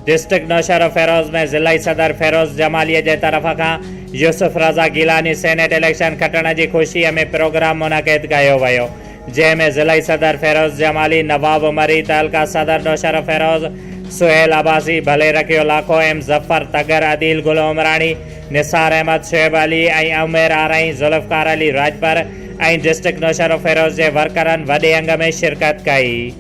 District Nowshahr Feroz में ज़िला सदर फेरोज़ जमाली जे तरफ़ खां यूसुफ रज़ा गिलानी सेनेट इलेक्शन खटण की खुशी में प्रोग्राम मुनक़िद किया वियो, जैमें ज़िला सदर फेरोज़ जमाली, नवाब मरी, तहलका सदर नौशहर फेरोज़ सुहेल अब्बासी, भले रखियो लाखो, एम जफ़र तगर, अदील गुल उमरानी, निसार अहमद, शुएब अली ऐं उमेर आरई, जुल्फ़कार अली राजपर ऐं डिस्ट्रिक्ट नौशहर फेरोज़ के वर्करन वॾे अंग में शिरकत कई।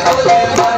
Bolle